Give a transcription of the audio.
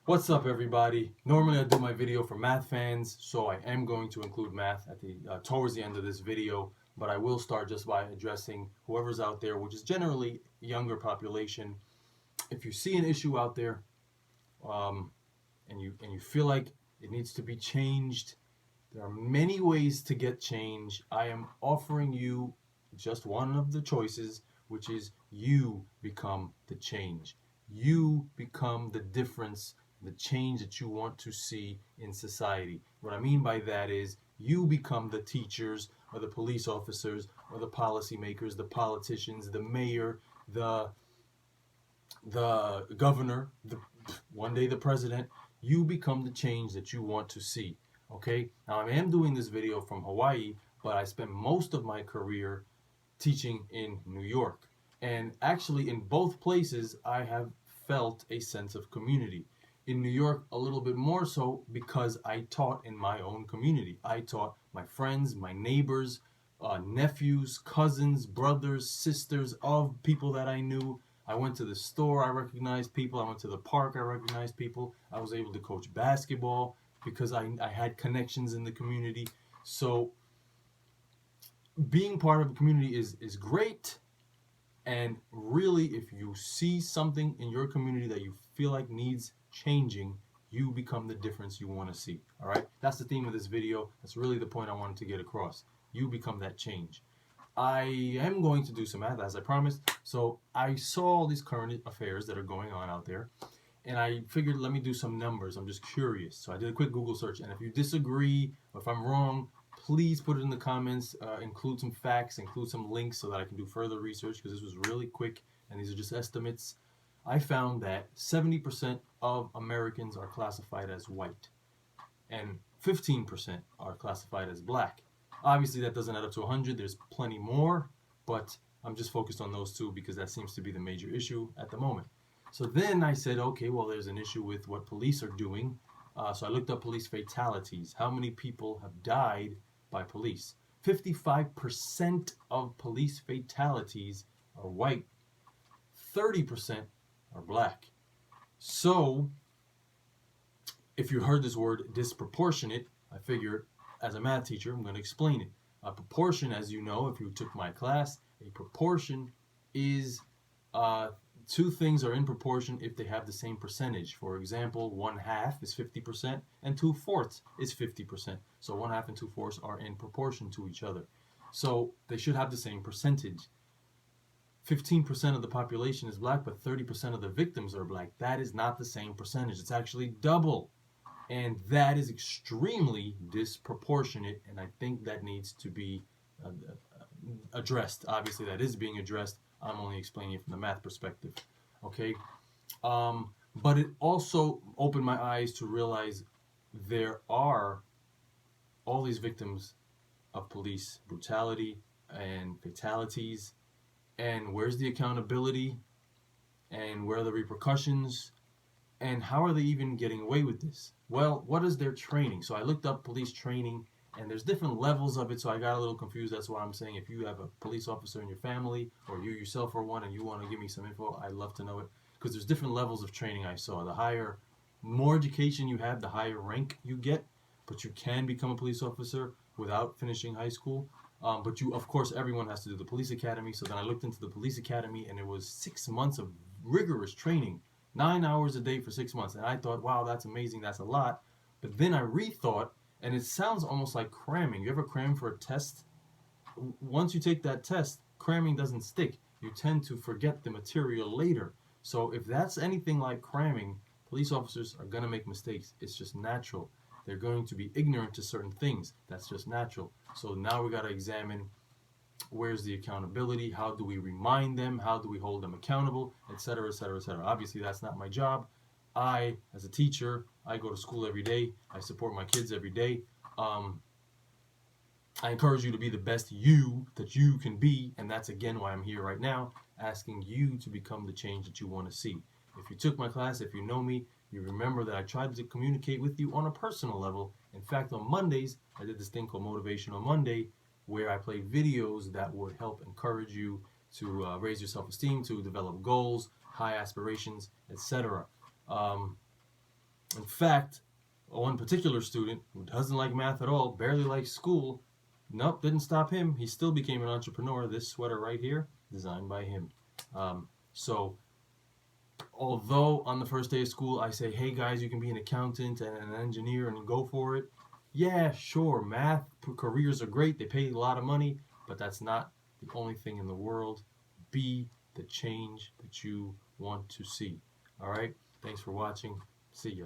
What's up, everybody? Normally I do my video for math fans, so I am going to include math at the towards the end of this video, but I will start just by addressing whoever's out there, which is generally younger population. If you see an issue out there, um, and you feel like it needs to be changed, there are many ways to get change. I am offering you just one of the choices, which is you become the change. You become the difference, the change that you want to see in society. What I mean by that is you become the teachers or the police officers or the policymakers, the politicians, the mayor, the governor, one day the president. You become the change that you want to see. Okay, now I am doing this video from Hawaii, but I spent most of my career teaching in New York. And actually, in both places, I have felt a sense of community. In New York, a little bit more so because I taught in my own community. I taught my friends, my neighbors, nephews, cousins, brothers, sisters of people that I knew. I went to the store, I recognized people. I went to the park, I recognized people. I was able to coach basketball because I had connections in the community. So being part of a community is great. And really, if you see something in your community that you feel like needs changing, you become the difference you want to see. All right, that's the theme of this video. That's really the point I wanted to get across. You become that change. I am going to do some math, as I promised. So I saw all these current affairs that are going on out there, and I figured, let me do some numbers. I'm just curious. So I did a quick Google search, and if you disagree or if I'm wrong, please put it in the comments, include some facts, include some links so that I can do further research, because this was really quick and these are just estimates. I found that 70% of Americans are classified as white and 15% are classified as black. Obviously that doesn't add up to 100, there's plenty more, but I'm just focused on those two because that seems to be the major issue at the moment. So then I said, okay, well, there's an issue with what police are doing. So I looked up police fatalities. How many people have died by police? 55% of police fatalities are white, 30% are black. So if you heard this word disproportionate, I figure as a math teacher, I'm going to explain it. A proportion, as you know, if you took my class, a proportion is two things are in proportion if they have the same percentage. For example, 1/2 is 50% and 2/4 is 50%. So 1/2 and 2/4 are in proportion to each other. So they should have the same percentage. 15% of the population is black, but 30% of the victims are black. That is not the same percentage. It's actually double. And that is extremely disproportionate, and I think that needs to be addressed. Obviously, that is being addressed. I'm only explaining it from the math perspective. Okay? But it also opened my eyes to realize there are all these victims of police brutality and fatalities, and where's the accountability, and where are the repercussions, and how are they even getting away with this? Well, what is their training? So I looked up police training, and there's different levels of it, so I got a little confused. That's why I'm saying if you have a police officer in your family, or you yourself are one, and you want to give me some info, I'd love to know it, because there's different levels of training I saw. More education you have, the higher rank you get, but you can become a police officer without finishing high school. But of course, everyone has to do the police academy. So then I looked into the police academy, and it was 6 months of rigorous training, 9 hours a day for 6 months. And I thought, wow, that's amazing, that's a lot. But then I rethought, and it sounds almost like cramming. You ever cram for a test? Once you take that test, cramming doesn't stick. You tend to forget the material later. So if that's anything like cramming, police officers are going to make mistakes. It's just natural. They're going to be ignorant to certain things. That's just natural. So now we got to examine, where's the accountability? How do we remind them? How do we hold them accountable? Etc., etc., etc. Obviously, that's not my job. I, as a teacher, I go to school every day. I support my kids every day. I encourage you to be the best you that you can be, and that's again why I'm here right now, asking you to become the change that you want to see. If you took my class, if you know me, you remember that I tried to communicate with you on a personal level. In fact, on Mondays, I did this thing called Motivational Monday, where I play videos that would help encourage you to raise your self-esteem, to develop goals, high aspirations, etc. In fact, one particular student who doesn't like math at all, barely likes school, nope, didn't stop him. He still became an entrepreneur. This sweater right here, designed by him. So although on the first day of school I say, hey guys, you can be an accountant and an engineer and go for it. Yeah, sure, math careers are great. They pay a lot of money, but that's not the only thing in the world. Be the change that you want to see. All right? Thanks for watching. See ya.